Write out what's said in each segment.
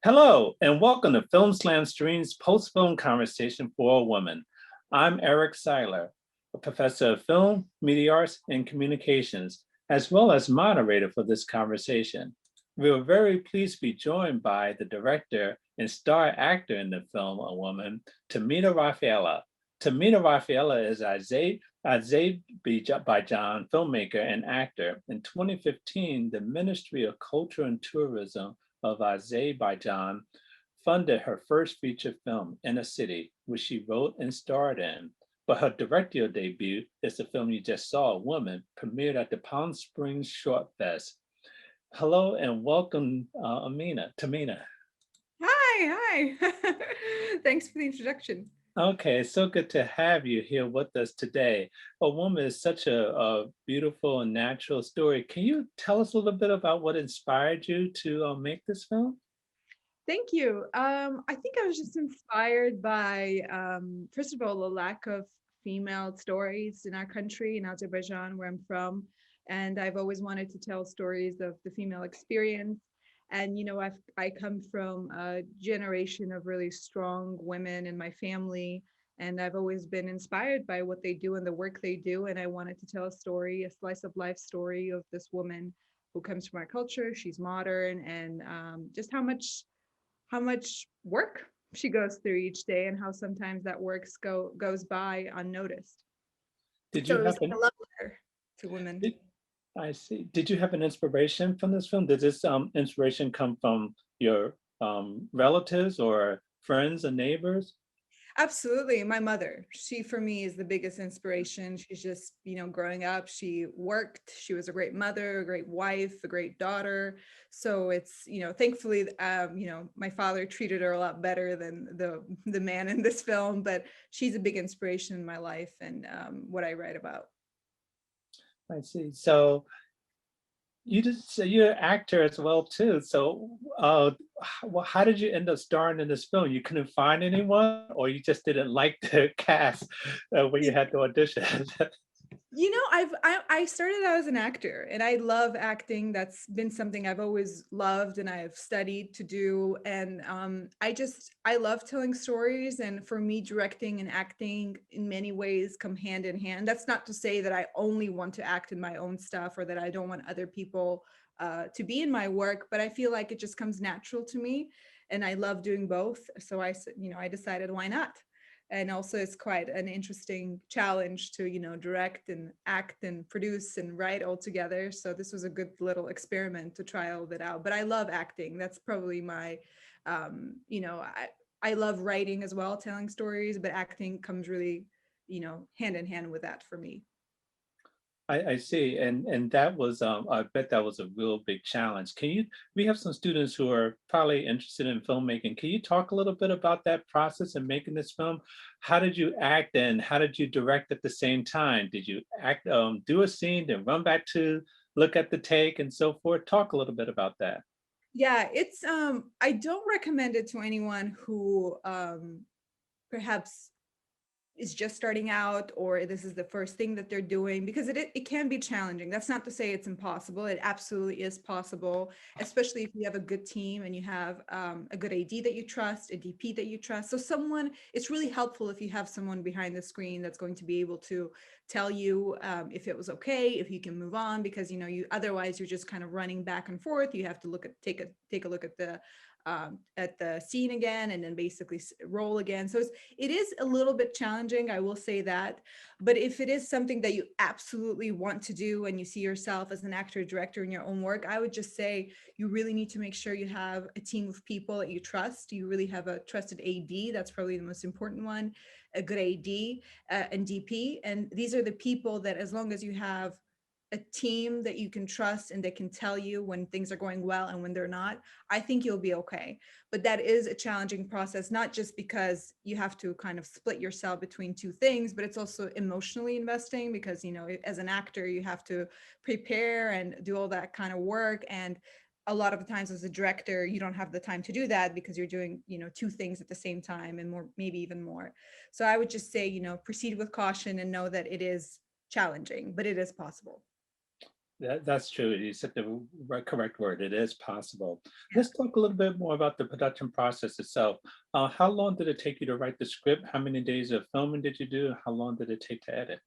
Hello, and welcome to Film Slam Stream's post-film conversation for a woman. I'm Eric Siler, a professor of film, media arts, and communications, as well as moderator for this conversation. We are very pleased to be joined by the director and star actor in the film, A Woman, Tahmina Rafaella. Tahmina Rafaella is Azerbaijan filmmaker and actor. In 2015, the Ministry of Culture and Tourism of Azerbaijan funded her first feature film, In a City, which she wrote and starred in. But her directorial debut is the film you just saw, A Woman, premiered at the Palm Springs Short Fest. Hello and welcome, Tahmina. Hi. Thanks for the introduction. Okay, it's so good to have you here with us today. A Woman is such a beautiful and natural story. Can you tell us a little bit about what inspired you to make this film? Thank you. I think I was just inspired by, first of all, the lack of female stories in our country, in Azerbaijan, where I'm from. And I've always wanted to tell stories of the female experience. And, I come from a generation of really strong women in my family. And I've always been inspired by what they do and the work they do. And I wanted to tell a story, a slice of life story of this woman who comes from our culture. She's modern, and just how much work she goes through each day and how sometimes that goes by unnoticed. Did So you it was have an like a love letter to women. did, I see. Did you have an inspiration from this film? Did this inspiration come from your relatives or friends and neighbors? Absolutely. My mother, she for me is the biggest inspiration. She's just, growing up, she worked, she was a great mother, a great wife, a great daughter. So it's, thankfully, my father treated her a lot better than the man in this film, but she's a big inspiration in my life and what I write about. I see. So you're an actor as well too. So how did you end up starring in this film? You couldn't find anyone, or you just didn't like the cast when you had to audition? I started out as an actor and I love acting. That's been something I've always loved and I've studied to do. And I love telling stories. And for me, directing and acting in many ways come hand in hand. That's not to say that I only want to act in my own stuff or that I don't want other people to be in my work, but I feel like it just comes natural to me. And I love doing both. So I decided why not? And also it's quite an interesting challenge to direct and act and produce and write all together. So this was a good little experiment to try all of it out. But I love acting. That's probably my um you know i I love writing as well, telling stories, but acting comes really hand in hand with that for me. I see, and that was I bet that was a real big challenge. We have some students who are probably interested in filmmaking. Can you talk a little bit about that process in making this film? How did you act and how did you direct at the same time? Did you act, do a scene, then run back to look at the take and so forth? Talk a little bit about that. Yeah, it's I don't recommend it to anyone who perhaps is just starting out or this is the first thing that they're doing, because it can be challenging. That's not to say it's impossible. It absolutely is possible, especially if you have a good team and you have a good AD that you trust, a DP that you trust. So someone, it's really helpful if you have someone behind the screen that's going to be able to tell you if it was okay, if you can move on, because you otherwise you're just kind of running back and forth. You have to take a look at the scene again and then basically roll again. So it is a little bit challenging, I will say that. But if it is something that you absolutely want to do and you see yourself as an actor or director in your own work, I would just say you really need to make sure you have a team of people that you trust. You really have a trusted AD. That's probably the most important one, a good AD and DP. And these are the people that, as long as you have a team that you can trust and that can tell you when things are going well and when they're not, I think you'll be okay. But that is a challenging process, not just because you have to kind of split yourself between two things, but it's also emotionally investing because, as an actor, you have to prepare and do all that kind of work. And a lot of the times as a director, you don't have the time to do that because you're doing, two things at the same time and more, maybe even more. So I would just say, proceed with caution and know that it is challenging, but it is possible. That's true. You said the correct word. It is possible. Yeah. Let's talk a little bit more about the production process itself. How long did it take you to write the script? How many days of filming did you do? How long did it take to edit?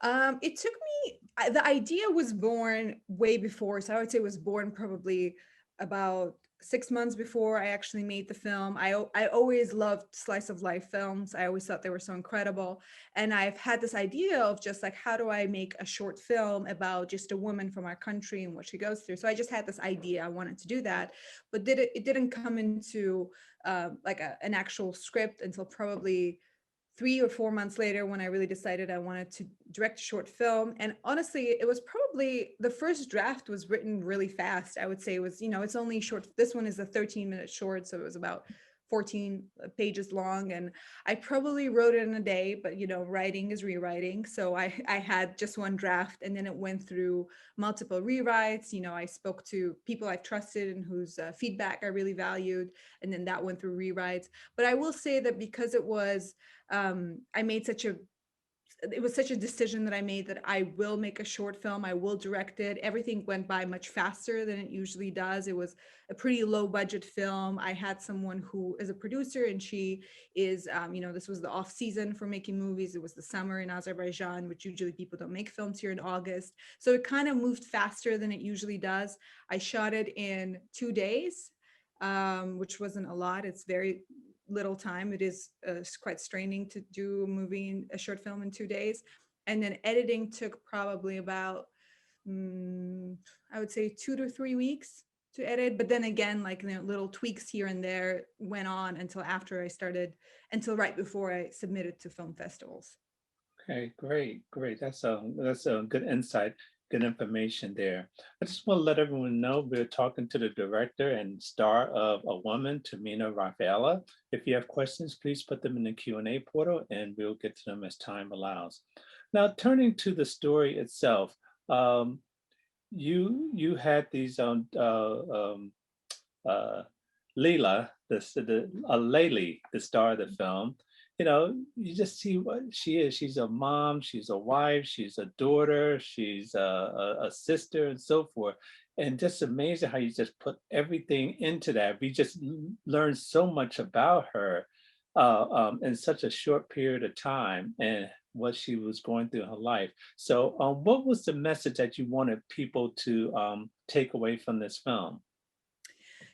It took me, the idea was born way before. So I would say it was born probably about 6 months before I actually made the film. I always loved slice of life films. I always thought they were so incredible. And I've had this idea of just like, how do I make a short film about just a woman from our country and what she goes through? So I just had this idea. I wanted to do that, but it didn't come into like an actual script until probably 3 or 4 months later when I really decided I wanted to direct a short film. And honestly, it was probably the first draft was written really fast. I would say it was, it's only short. This one is a 13-minute short. So it was about 14 pages long. And I probably wrote it in a day, but writing is rewriting. So I had just one draft and then it went through multiple rewrites. I spoke to people I've trusted and whose feedback I really valued. And then that went through rewrites. But I will say that because I made such a it was such a decision that I made that I will make a short film. I will direct it. Everything went by much faster than it usually does. It was a pretty low budget film. I had someone who is a producer and she is, this was the off season for making movies. It was the summer in Azerbaijan, which usually people don't make films here in August. So it kind of moved faster than it usually does. I shot it in 2 days, which wasn't a lot. It's very little time. It is quite straining to do a short film in 2 days. And then editing took probably about, I would say 2 to 3 weeks to edit. But then again, like little tweaks here and there went on until right before I submitted to film festivals. Okay, great. That's a good insight, good information there. I just want to let everyone know we're talking to the director and star of A Woman, Tahmina Rafaella. If you have questions, please put them in the Q&A portal and we'll get to them as time allows. Now, turning to the story itself, um, you had these uh, Leela, Layli, the star of the film, you just see what she is. She's a mom, she's a wife, she's a daughter, she's a sister, and so forth. And just amazing how you just put everything into that. We just learned so much about her in such a short period of time and what she was going through in her life. So, what was the message that you wanted people to take away from this film?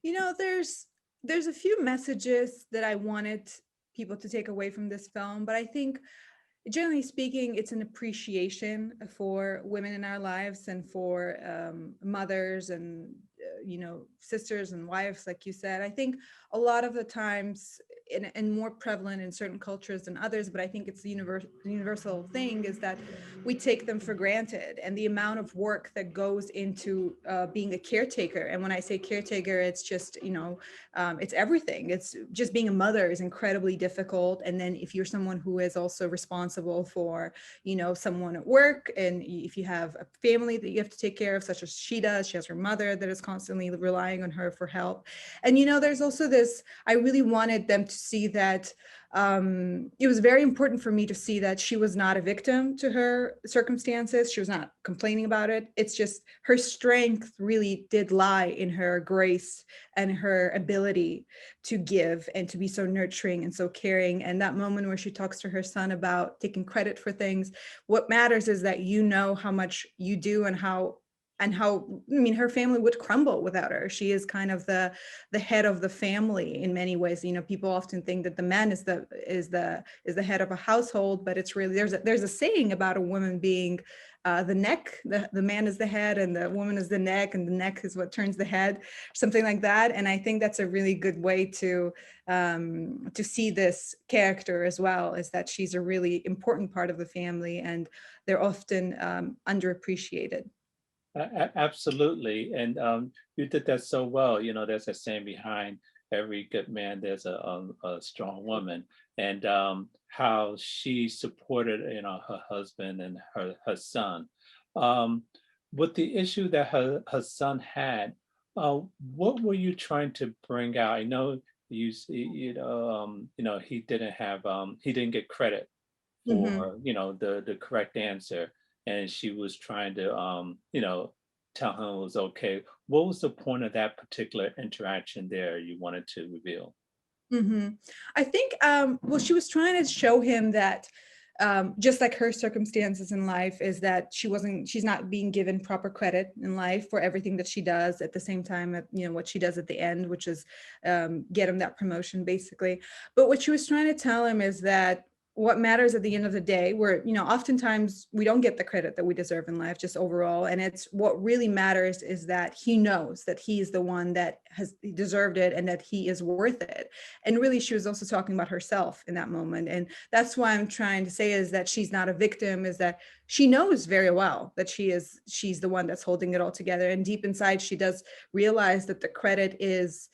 There's a few messages that I wanted people to take away from this film, but I think generally speaking, it's an appreciation for women in our lives and for mothers and sisters and wives, like you said. I think a lot of the times, and more prevalent in certain cultures than others, but I think it's the universal thing is that we take them for granted, and the amount of work that goes into being a caretaker. And when I say caretaker, it's just it's everything. It's just being a mother is incredibly difficult, and then if you're someone who is also responsible for someone at work, and if you have a family that you have to take care of, such as she does, she has her mother that is constantly relying on her for help. And there's also this, I really wanted them to see that it was very important for me to see that she was not a victim to her circumstances. She was not complaining about it. It's just her strength really did lie in her grace and her ability to give and to be so nurturing and so caring. And that moment where she talks to her son about taking credit for things, what matters is that how much you do and how I mean her family would crumble without her. She is kind of the head of the family in many ways. People often think that the man is the head of a household, but it's really there's a saying about a woman being the neck. The man is the head and the woman is the neck, and the neck is what turns the head, something like that. And I think that's a really good way to see this character as well, is that she's a really important part of the family and they're often underappreciated. Absolutely. And you did that so well. There's a saying behind every good man, there's a strong woman. And how she supported, her husband and her son. Um, with the issue that her son had, what were you trying to bring out? I know he didn't get credit Mhm. for, the correct answer. and she was trying to, tell him it was okay. What was the point of that particular interaction there you wanted to reveal? hmm I think, well, she was trying to show him that, just like her circumstances in life, is that she's not being given proper credit in life for everything that she does. At the same time, what she does at the end, which is get him that promotion, basically. But what she was trying to tell him is that what matters at the end of the day, where, oftentimes we don't get the credit that we deserve in life, just overall. And it's what really matters is that he knows that he's the one that has deserved it and that he is worth it. And really, she was also talking about herself in that moment. And that's why I'm trying to say is that she's not a victim, is that she knows very well that she's the one that's holding it all together. And deep inside, she does realize that the credit is,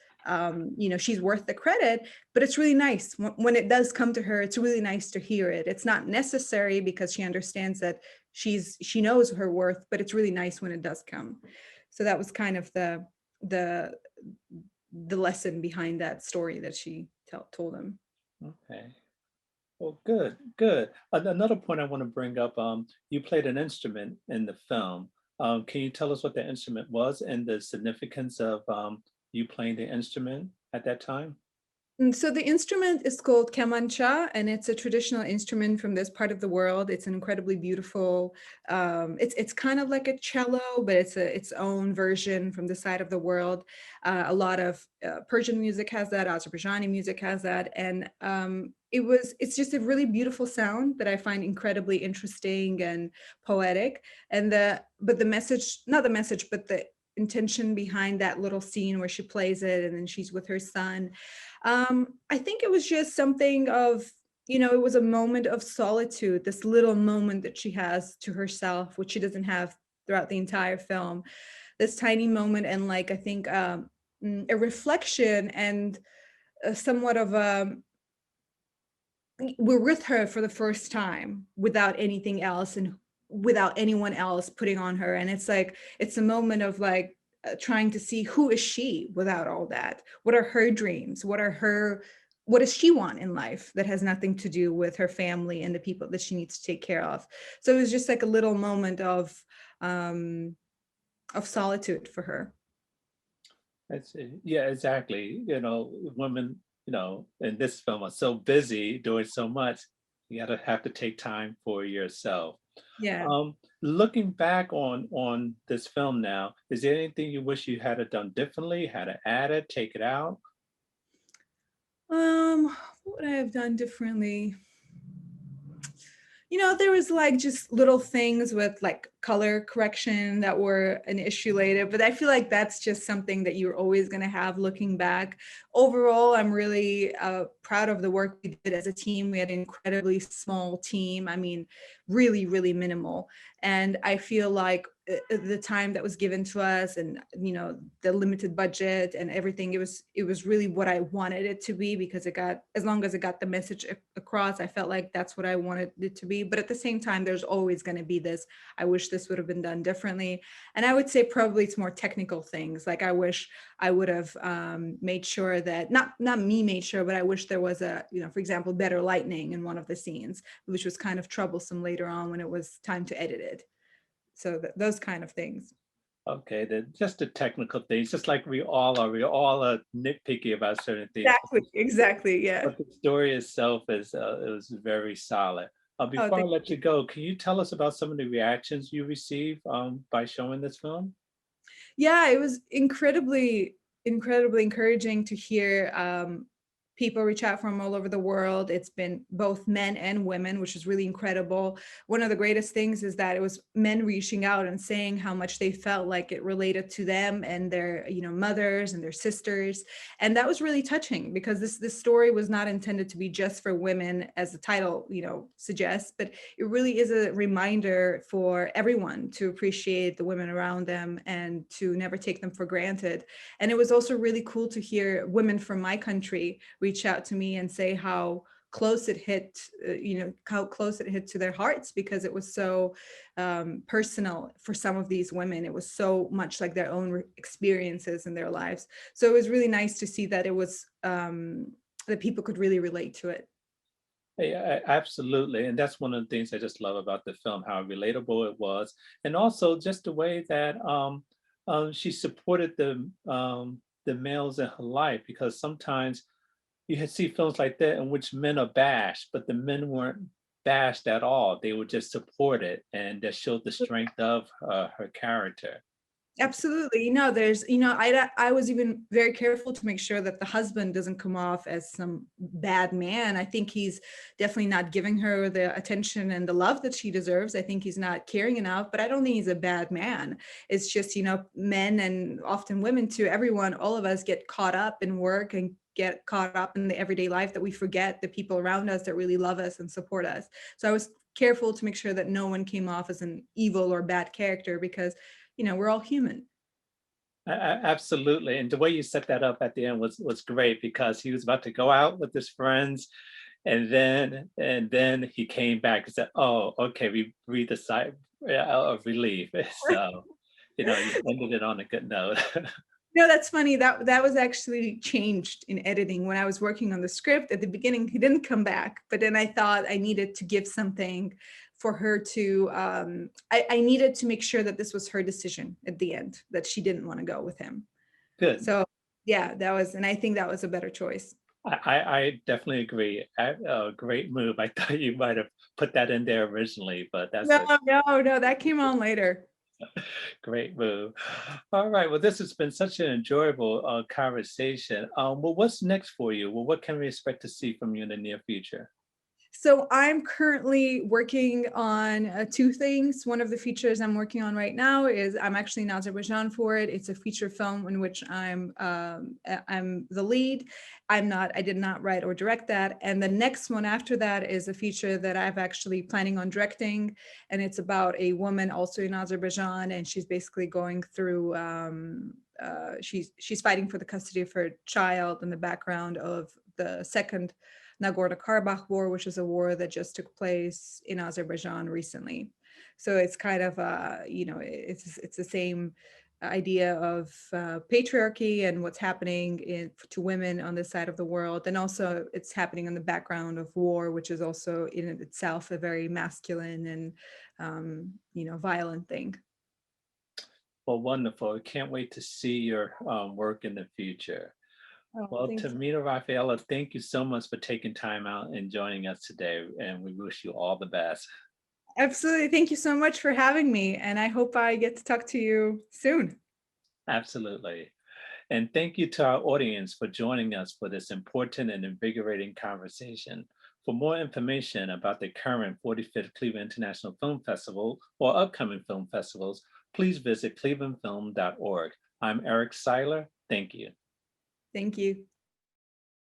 she's worth the credit. But it's really nice when it does come to her. It's really nice to hear it. It's not necessary because she understands that she knows her worth, but it's really nice when it does come. So that was kind of the the lesson behind that story that she told him. Okay. Well, good, good. Another point I want to bring up, you played an instrument in the film. Can you tell us what the instrument was and the significance of you playing the instrument at that time? And so the instrument is called kemancha, and it's a traditional instrument from this part of the world. It's an incredibly beautiful. It's kind of like a cello, but it's its own version from the side of the world. A lot of Persian music has that. Azerbaijani music has that, and it's just a really beautiful sound that I find incredibly interesting and poetic. And the message, not the message, but the intention behind that little scene where she plays it and then she's with her son. I think it was just something of, it was a moment of solitude, this little moment that she has to herself, which she doesn't have throughout the entire film. This tiny moment, and like, I think, a reflection and somewhat of a, we're with her for the first time without anything else and without anyone else putting on her. And it's like, it's a moment of like, trying to see who is she without all that. What are her dreams? What does she want in life that has nothing to do with her family and the people that she needs to take care of? So it was just like a little moment um of solitude for her. That's it. Yeah, exactly. Women, in this film are so busy doing so much, you gotta have to take time for yourself. Yeah. Looking back on this film now, is there anything you wish you had it done differently, had to add it, take it out? What would I have done differently? There was like just little things with like color correction that were an issue later, but I feel like that's just something that you're always going to have looking back. Overall, I'm really proud of the work we did as a team. We had an incredibly small team. I mean, really, really minimal. And I feel like the time that was given to us and the limited budget and everything, it was really what I wanted it to be, because it got, as long as it got the message across, I felt like that's what I wanted it to be. But at the same time, there's always going to be this, I wish this would have been done differently. And I would say probably it's more technical things, like I wish I would have made sure that, not me made sure, but I wish there was a, for example, better lighting in one of the scenes, which was kind of troublesome later on when it was time to edit it. So those kind of things. Okay, just the technical things, just like we all are nitpicky about certain things, Exactly, exactly, yeah. but the story itself is it was very solid. Oh, Before I let you go, can you tell us about some of the reactions you received by showing this film? yeah, it was incredibly encouraging to hear people reach out from all over the world. It's been both men and women, which is really incredible. One of the greatest things is that it was men reaching out and saying how much they felt like it related to them and their, mothers and their sisters. And that was really touching, because this story was not intended to be just for women, as the title, suggests, but it really is a reminder for everyone to appreciate the women around them and to never take them for granted. And it was also really cool to hear women from my country reach out to me and say how close it hit, how close it hit to their hearts, because it was so personal for some of these women. It was so much like their own experiences in their lives. So it was really nice to see that it was, that people could really relate to it. Yeah, absolutely. And that's one of the things I just love about the film, how relatable it was. And also just the way that she supported the males in her life, because sometimes you see films like that in which men are bashed, but the men weren't bashed at all. They were just supported, and that showed the strength of her character. Absolutely. There's, I was even very careful to make sure that the husband doesn't come off as some bad man. I think he's definitely not giving her the attention and the love that she deserves. I think he's not caring enough, but I don't think he's a bad man. It's just, men and often women too, everyone, all of us get caught up in work and get caught up in the everyday life that we forget the people around us that really love us and support us. So I was careful to make sure that no one came off as an evil or bad character because we're all human. Absolutely. And the way you set that up at the end was great, because he was about to go out with his friends, and then he came back and said, "Oh, okay, we breathed a sigh of relief." So, you ended it on a good note. No, that's funny. That was actually changed in editing. When I was working on the script at the beginning, he didn't come back, but then I thought I needed to give something for her to. I needed to make sure that this was her decision at the end, that she didn't want to go with him. Good. So yeah, and I think that was a better choice. I definitely agree. Great move. I thought you might have put that in there originally, but that's No, a no, that came on later. great move. All right. Well, this has been such an enjoyable conversation. Well, what's next for you? Well, what can we expect to see from you in the near future? So I'm currently working on two things. One of the features I'm working on right now is I'm actually in Azerbaijan for it. It's a feature film in which I'm the lead. I did not write or direct that. And the next one after that is a feature that I've actually planning on directing, and it's about a woman also in Azerbaijan, and she's basically going through. She's fighting for the custody of her child in the background of the second Nagorno-Karabakh war, which is a war that just took place in Azerbaijan recently. So it's kind of, it's the same idea of patriarchy and what's happening to women on this side of the world. And also it's happening in the background of war, which is also in itself a very masculine and, violent thing. Well, wonderful. I can't wait to see your work in the future. Oh, Well, thank you. Tamina Rafaela, thank you so much for taking time out and joining us today, and we wish you all the best. Absolutely. Thank you so much for having me. And I hope I get to talk to you soon. Absolutely. And thank you to our audience for joining us for this important and invigorating conversation. For more information about the current 45th Cleveland International Film Festival or upcoming film festivals, please visit clevelandfilm.org. I'm Eric Siler. Thank you. Thank you.